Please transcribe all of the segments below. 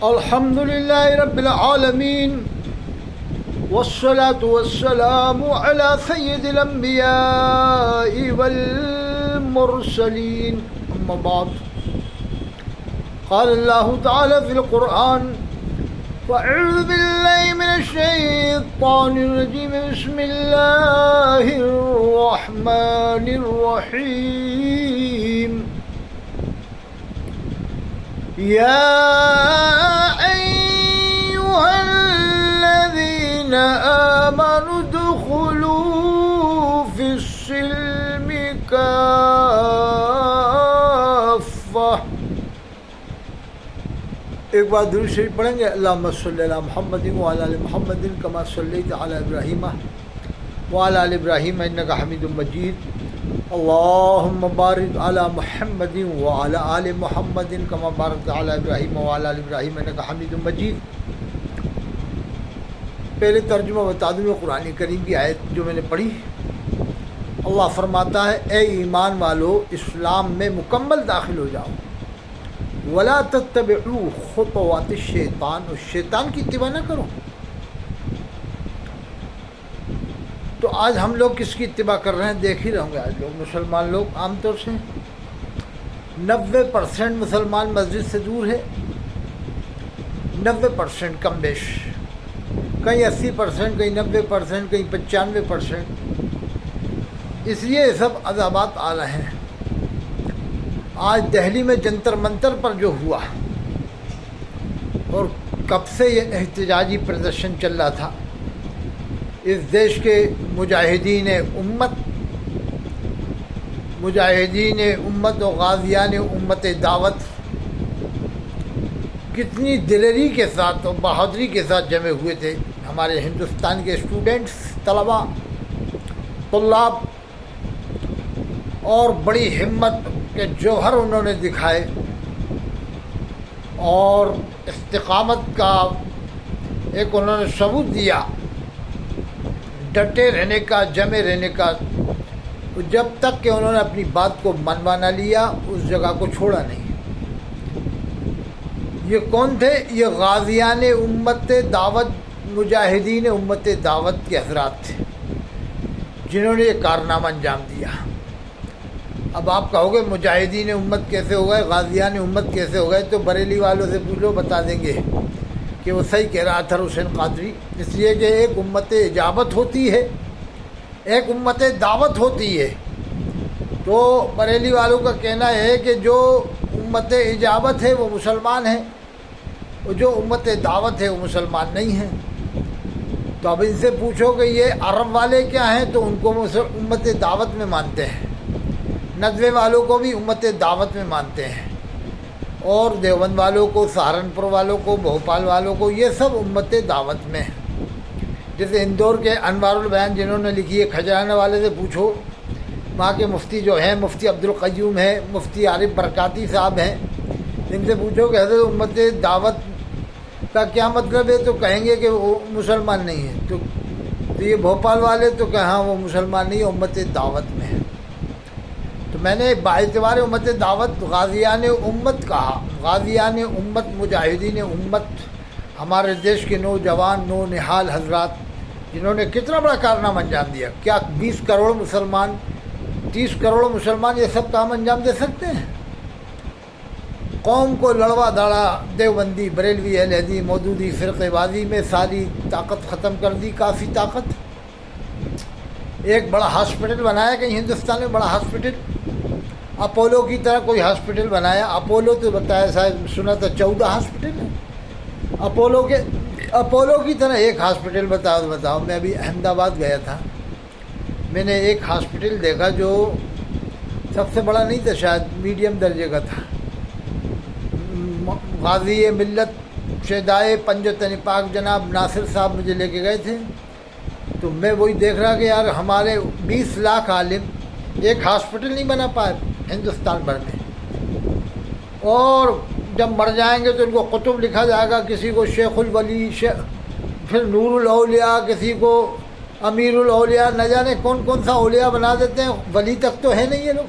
الحمد لله رب العالمين والصلاة والسلام على سيد الأنبياء والمرسلين أما بعد قال الله تعالى في القرآن فأعوذ بالله من الشيطان الرجيم بسم الله الرحمن الرحيم يا أيها الذين آمنوا ادخلوا في السلم كافة. ایک بار درود شریف پڑھیں گے. اللہم صلی علی محمد وعلی آل محمد کما صلیت علی ابراہیم وعلی آل ابراہیم انک حمید مجید. اللہم بارک علی محمد وعلی آل محمد کما بارکت علی ابراہیم وعلی آل ابراہیم انک حمید مجید. پہلے ترجمہ بتا دوں قرآن کریم کی آیت جو میں نے پڑھی. اللہ فرماتا ہے اے ایمان والو اسلام میں مکمل داخل ہو جاؤ. ولا تتبعوا خطوات الشیطان، اور شیطان کی اتباع نہ کرو. تو آج ہم لوگ کس کی اتباع کر رہے ہیں دیکھ ہی رہوں گے. آج لوگ مسلمان لوگ عام طور سے 90% مسلمان مسجد سے دور ہے. 90% کم بیش، کہیں 80%، کہیں 90%، کہیں 95%. اس لیے یہ سب عذابات آ رہے ہیں. آج دہلی میں جنتر منتر پر جو ہوا اور کب سے یہ احتجاجی پردرشن چل رہا تھا، اس دیش کے مجاہدین امت و غازیان امت دعوت کتنی دلیری کے ساتھ اور بہادری کے ساتھ جمے ہوئے تھے. ہمارے ہندوستان کے اسٹوڈنٹس، طلاب اور بڑی ہمت کے جوہر انہوں نے دکھائے اور استقامت کا ایک انہوں نے ثبوت دیا، ڈٹے رہنے کا، جمے رہنے کا. جب تک کہ انہوں نے اپنی بات کو منوا نہ لیا اس جگہ کو چھوڑا نہیں. یہ کون تھے؟ یہ غازیان امت دعوت، مجاہدین امت دعوت کے حضرات تھے جنہوں نے یہ کارنامہ انجام دیا. اب آپ کہو گے مجاہدین امت کیسے ہو گئے، غازیان امت کیسے ہو گئے؟ تو بریلی والوں سے پوچھو، بتا دیں گے کہ وہ صحیح کہہ رہا تھا حسین قادری. اس لیے کہ ایک امت اجابت ہوتی ہے، ایک امت دعوت ہوتی ہے. تو بریلی والوں کا کہنا ہے کہ جو امت اجابت ہے وہ مسلمان ہیں، اور جو امت دعوت ہے وہ مسلمان نہیں ہیں. تو اب ان سے پوچھو کہ یہ عرب والے کیا ہیں، تو ان کو امت دعوت میں مانتے ہیں. ندوے والوں کو بھی امت دعوت میں مانتے ہیں، اور دیوبند والوں کو، سہارنپور والوں کو، بھوپال والوں کو، یہ سب امت دعوت میں ہیں. جیسے اندور کے انوار البیان جنہوں نے لکھی ہے، کھجرانے والے سے پوچھو، وہاں کے مفتی جو ہیں، مفتی عبدالقیوم ہیں، مفتی عارف برکاتی صاحب ہیں، ان سے پوچھو کہ حضرت امت دعوت کا کیا مطلب ہے، تو کہیں گے کہ وہ مسلمان نہیں ہیں. تو یہ بھوپال والے تو کہ ہاں وہ مسلمان نہیں، امت دعوت میں ہیں. تو میں نے باعتبار امت دعوت غازیان امت کہا. غازیان امت، مجاہدین امت، ہمارے دیش کے نوجوان نونہال حضرات جنہوں نے کتنا بڑا کارنامہ انجام دیا. کیا 20 کروڑ مسلمان، 30 کروڑ مسلمان یہ سب کام انجام دے سکتے ہیں؟ قوم کو لڑوا داڑا، دیوبندی، بریلوی، اہل حدیث، مودودی، فرقے بازی میں ساری طاقت ختم کر دی. کافی طاقت. ایک بڑا ہاسپٹل بنایا کہیں ہندوستان میں، بڑا ہاسپٹل اپولو کی طرح کوئی ہاسپٹل بنایا. اپولو تو بتایا صاحب، سنا تھا 14 ہاسپٹل ہے. اپولو کی طرح ایک ہاسپٹل بتاؤ. میں ابھی احمد آباد گیا تھا، میں نے ایک ہاسپٹل دیکھا جو سب سے بڑا نہیں تھا، شاید میڈیم درجے کا تھا. غازی ملت شہدائے پنجتن پاک جناب ناصر صاحب مجھے لے کے گئے تھے. تو میں وہی دیکھ رہا کہ یار ہمارے 20 لاکھ عالم ایک ہاسپٹل نہیں بنا پائے ہندوستان بھر میں. اور جب مر جائیں گے تو ان کو قطب لکھا جائے گا، کسی کو شیخ الولی، پھر نور الاولیاء، کسی کو امیر الاولیاء، نہ جانے کون کون سا اولیاء بنا دیتے ہیں. ولی تک تو ہے نہیں یہ لوگ.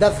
10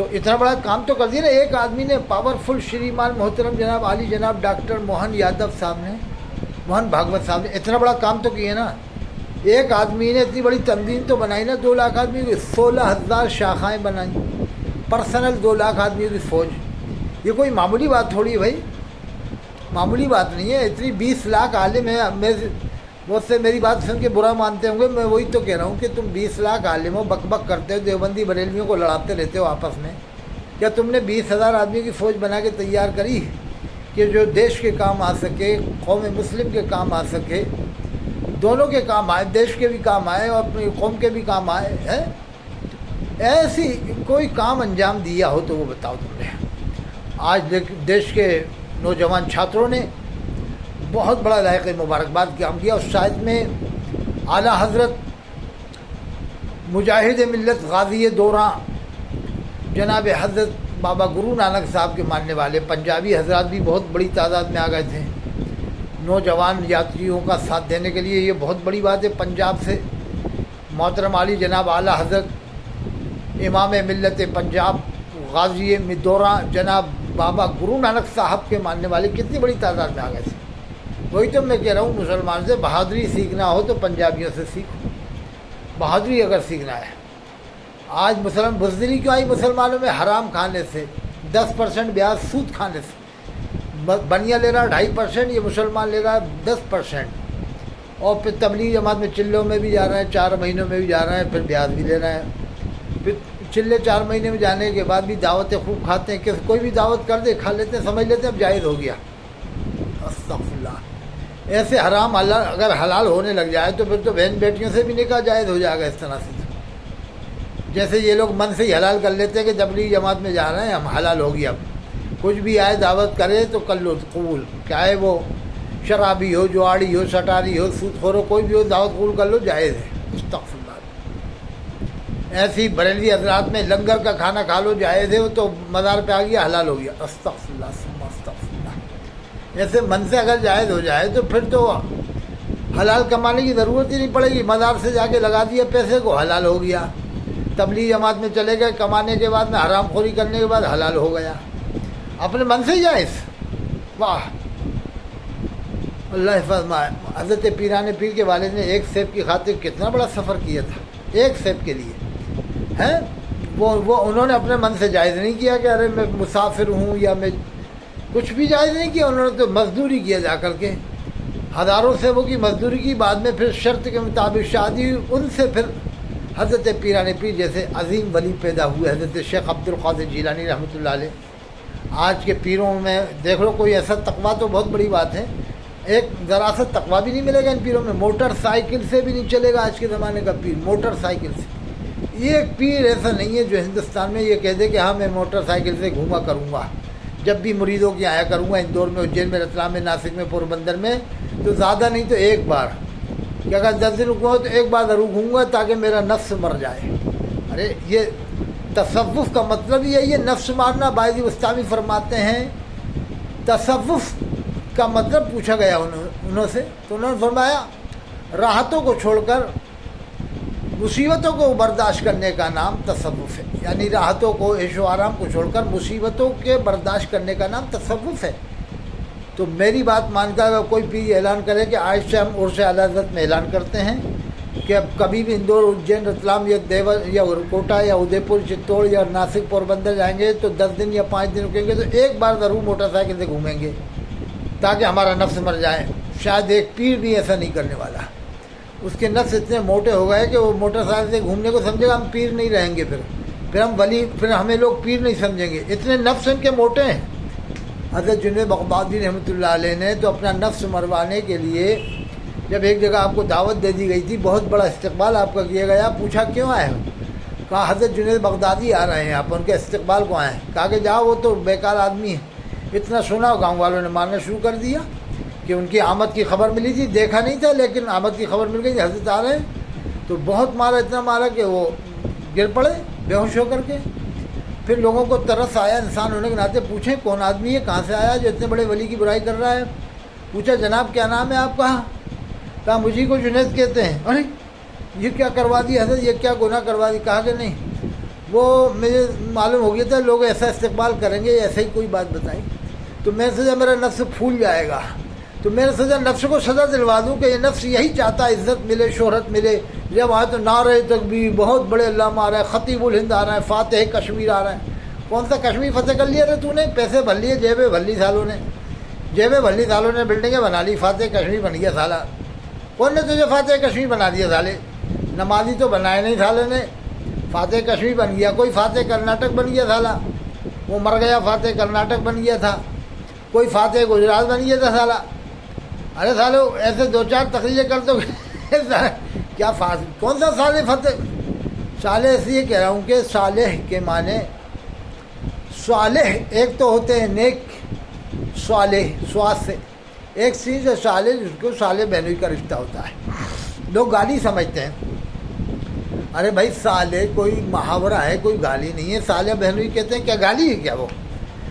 تو اتنا بڑا کام تو کر دیا نا ایک آدمی نے، پاورفل شریمان محترم جناب عالی جناب ڈاکٹر موہن یادو صاحب نے، موہن بھاگوت صاحب نے اتنا بڑا کام تو کیا نا. ایک آدمی نے اتنی بڑی تنظیم تو بنائی نا، 2 لاکھ آدمی کی 16,000 شاخائیں بنائیں، پرسنل 2 لاکھ آدمیوں کی فوج. یہ کوئی معمولی بات تھوڑی ہے بھائی، معمولی بات نہیں ہے. اتنی 20 لاکھ عالم ہیں. بہت سے میری بات سن کے برا مانتے ہوں گے، میں وہی تو کہہ رہا ہوں کہ تم 20 لاکھ عالم ہو، بک بک کرتے ہو، دیوبندی بریلویوں کو لڑاتے رہتے ہو آپس میں. کیا تم نے 20,000 آدمی کی فوج بنا کے تیار کری کہ جو دیش کے کام آ سکے، قوم مسلم کے کام آ سکے، دونوں کے کام آئے، دیش کے بھی کام آئے اور اپنی قوم کے بھی کام آئے ہیں؟ ایسی کوئی کام انجام دیا ہو تو وہ بتاؤ تم نے. آج دیش کے نوجوان چھاتروں نے بہت بڑا لائق مبارکباد کام کیا. اس شاید میں اعلیٰ حضرت مجاہد ملت غازی دوراں جناب حضرت بابا گرو نانک صاحب کے ماننے والے پنجابی حضرات بھی بہت بڑی تعداد میں آ گئے تھے نوجوان یاتریوں کا ساتھ دینے کے لیے. یہ بہت بڑی بات ہے. پنجاب سے محترم عالی جناب اعلیٰ حضرت امام ملت پنجاب غازی دوراں جناب بابا گرو نانک صاحب کے ماننے والے کتنی بڑی تعداد میں آ گئے تھے. وہی تو میں کہہ رہا ہوں، مسلمان سے بہادری سیکھنا ہو تو پنجابیوں سے سیکھو. بہادری اگر سیکھنا ہے. آج بزدلی کیوں آئی مسلمانوں میں؟ حرام کھانے سے، 10% بیاج سود کھانے سے. بنیا لے رہا 2.5%، یہ مسلمان لے رہا ہے 10%. اور پھر تبلیغ جماعت میں چلوں میں بھی جا رہے ہیں، 4 مہینوں میں بھی جا رہے ہیں، پھر بیاج بھی لے رہے ہیں. پھر چلے 4 مہینے میں جانے کے بعد بھی دعوتیں خوب کھاتے ہیں. کہ کوئی بھی دعوت کر دے کھا لیتے ہیں، سمجھ لیتے ہیں اب جائز ہو گیا. استغفر اللہ. ایسے حرام اگر حلال ہونے لگ جائے تو پھر تو بہن بیٹیوں سے بھی نکاح جائز ہو جائے گا. اس طرح سے جیسے یہ لوگ من سے ہی حلال کر لیتے ہیں کہ تبلیغ جماعت میں جا رہے ہیں ہم، حلال ہو گیا. اب کچھ بھی آئے دعوت کرے تو کر لو قبول، چاہے وہ شرابی ہو، جواڑی ہو، سٹاری ہو، سود خور ہو، کوئی بھی ہو، دعوت قبول کر لو، جائز ہے. استغفر اللہ. ایسی بریلوی حضرات میں لنگر کا کھانا کھا لو، جائز ہے. وہ تو مزار پہ آ گیا، حلال ہو گیا. استغفر اللہ ثم استغفر اللہ. ایسے من سے اگر جائز ہو جائے تو پھر تو حلال کمانے کی ضرورت ہی نہیں پڑے گی. مزار سے جا کے لگا دیا پیسے کو، حلال ہو گیا. تبلیغ جماعت میں چلے گئے، کمانے کے بعد میں حرام خوری کرنے کے بعد حلال ہو گیا. اپنے من سے ہی جائز. واہ، اللہ حفظ. حضرت پیران پیر کے والد نے 1 سیب کی خاطر کتنا بڑا سفر کیا تھا، 1 سیب کے لیے ہیں. وہ انہوں نے اپنے من سے جائز نہیں کیا کہ ارے میں مسافر ہوں یا میں کچھ بھی جائز نہیں کیا. انہوں نے تو مزدوری کیا، جا کر کے ہزاروں سیبوں کی مزدوری کی. بعد میں پھر شرط کے مطابق شادی ہوئی. ان سے پھر حضرت پیران پیر جیسے عظیم ولی پیدا ہوئے، حضرت شیخ عبد القادر جیلانی رحمۃ اللہ علیہ. آج کے پیروں میں دیکھ لو، کوئی ایسا تقویٰ تو بہت بڑی بات ہے. ایک ذرا سا تقویٰ بھی نہیں ملے گا ان پیروں میں. موٹر سائیکل سے بھی نہیں چلے گا آج کے زمانے کا پیر. موٹر سائیکل سے یہ ایک پیر ایسا نہیں ہے جو ہندوستان میں یہ کہہ دے کہ ہاں میں موٹر سائیکل سے گھوما کروں گا، جب بھی مریدوں کی آیا کروں گا، اندور میں، اجین میں، رتلام میں، ناسک میں، پوربندر میں، تو زیادہ نہیں تو 1 بار، کہ اگر 10 دن رکوں تو 1 بار ضرور گھوموں گا تاکہ میرا نفس مر جائے. ارے یہ تصوف کا مطلب یہ نفس مارنا. باعث وسطامی فرماتے ہیں تصوف کا مطلب پوچھا گیا انہوں سے، تو انہوں نے فرمایا راحتوں کو چھوڑ کر مصیبتوں کو برداشت کرنے کا نام تصوف ہے. یعنی راحتوں کو، عیش و آرام کو چھوڑ کر مصیبتوں کے برداشت کرنے کا نام تصوف ہے. تو میری بات مان کر اگر کوئی بھی اعلان کرے کہ آج سے ہم عرس اعلیٰ حضرت میں اعلان کرتے ہیں کہ اب کبھی بھی اندور، اجین، رتلام یا دیور یا کوٹا یا ادے پور، چتوڑ یا ناسک، پوربندر جائیں گے تو 10 دن یا 5 دن رکیں گے تو 1 بار ضرور موٹر سائیکل سے گھومیں گے تاکہ ہمارا نفس مر جائے. شاید ایک پیر بھی ایسا نہیں کرنے والا. اس کے نفس اتنے موٹے ہو گئے کہ وہ موٹر سائیکل سے گھومنے کو سمجھے گا ہم پیر نہیں رہیں گے. پھر ہم ولی، پھر ہمیں لوگ پیر نہیں سمجھیں گے. اتنے نفس ان کے موٹے ہیں. حضرت جنید بغدادی رحمۃ اللہ علیہ نے تو اپنا نفس مروانے کے لیے جب ایک جگہ آپ کو دعوت دے دی گئی تھی، بہت بڑا استقبال آپ کا کیا گیا. پوچھا کیوں آئے ہو؟ کہا حضرت جنید بغدادی آ رہے ہیں، آپ ان کے استقبال کو آئے ہیں. کہا کہ جاؤ وہ تو بیکار آدمی ہے. اتنا سنا گاؤں والوں نے مارنا شروع کر دیا کہ ان کی آمد کی خبر ملی تھی، دیکھا نہیں تھا لیکن آمد کی خبر مل گئی، حضرت آ رہے ہیں. تو بہت مارا، اتنا مارا کہ وہ گر پڑے بے ہوش ہو کر کے. پھر لوگوں کو ترس آیا، انسان ہونے کے ناطے پوچھیں کون آدمی ہے، کہاں سے آیا جو اتنے بڑے ولی کی برائی کر رہا ہے. پوچھا جناب کیا نام ہے آپ کا؟ کہا مجھے کو جنید کہتے ہیں. ارے یہ کیا کروا دی حضرت، یہ کیا گناہ کروا دی؟ کہا کہ نہیں، وہ مجھے معلوم ہو گیا تھا لوگ ایسا استقبال کریں گے، ایسے ہی کوئی بات بتائی، تو میں نے سوچا میرا نفس پھول جائے گا، تو میں نے سوچا نفس کو سزا دلوا دوں کہ یہ نفس یہی چاہتا ہے عزت ملے، شہرت ملے۔ جب آئے تو نعرے تکبیر، بہت بڑے علامہ آ رہا ہے، خطیب الہند آ رہا ہے، فاتح کشمیر آ رہا ہے۔ کون سا کشمیر فتح کر لیا رہے تو نے؟ پیسے بھر لیے، جیبیں بھر لی سالوں نے، جیبیں بھر لی سالوں نے، بلڈنگیں بنا لی، فاتح کشمیر بن گیا سالہ۔ کون نے تجھے فاتح کشمیر بنا دیا سالے؟ نمازی تو بنائے نہیں سالے نے، فاتح کشمیر بن گیا۔ کوئی فاتح کرناٹک بن گیا سالہ، وہ مر گیا، فاتح کرناٹک بن گیا تھا۔ کوئی فاتح گجرات بن گیا تھا سالہ۔ ارے سالو ایسے دو چار تقریریں کر دو کیا کون سا صالح فتح؟ صالح اس لیے کہہ رہا ہوں کہ صالح کے معنی صالح ایک تو ہوتے ہیں نیک، صالح سواس سے، ایک چیز ہے صالح جس کو صالح بہنوئی کا رشتہ ہوتا ہے۔ لوگ گالی سمجھتے ہیں، ارے بھائی صالح کوئی محاورہ ہے، کوئی گالی نہیں ہے۔ صالح بہنوئی کہتے ہیں، کیا گالی ہے کیا وہ؟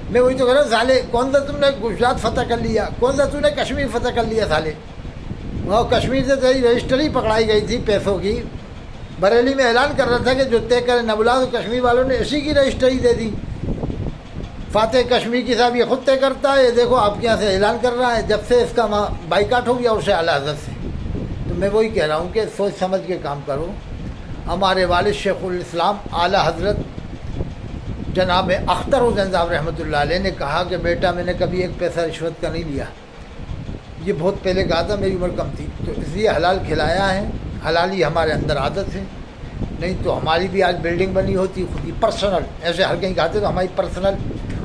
میں وہی تو کہہ رہا ہوں، صالح کون سا تم نے گجرات فتح کر لیا، کون سا تم نے کشمیر فتح کر لیا صالح؟ وہ کشمیر سے تیری رجسٹری پکڑائی گئی تھی پیسوں کی، بریلی میں اعلان کر رہا تھا کہ جو طے کرے نہ بلا، تو کشمیر والوں نے اسی کی رجسٹری دے دی۔ فاتح کشمیر کی صاحب یہ خود طے کرتا ہے، یہ دیکھو آپ کے یہاں سے اعلان کر رہا ہے، جب سے اس کا بائیکاٹ ہو گیا اسے اعلیٰ حضرت سے۔ تو میں وہی کہہ رہا ہوں کہ سوچ سمجھ کے کام کرو۔ ہمارے والد شیخ الاسلام اعلیٰ حضرت جناب اختر حسین صاحب رحمۃ اللہ علیہ نے کہا کہ بیٹا میں نے کبھی ایک پیسہ رشوت کا نہیں لیا، یہ بہت پہلے کہا تھا، میری عمر کم تھی، تو اس لیے حلال کھلایا ہے، حلالی ہمارے اندر عادت ہے، نہیں تو ہماری بھی آج بلڈنگ بنی ہوتی خود کی پرسنل، ایسے ہر کہیں کہتے تو ہماری پرسنل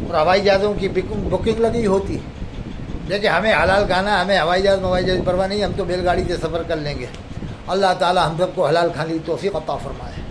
اور ہوائی جہازوں کی بکنگ لگی ہوتی، لیکن ہمیں حلال کھانا، ہمیں ہوائی جہاز پرواہ نہیں، ہم تو بیل گاڑی سے سفر کر لیں گے۔ اللہ تعالی ہم سب کو حلال کھانے کی توفیق عطا فرمائے۔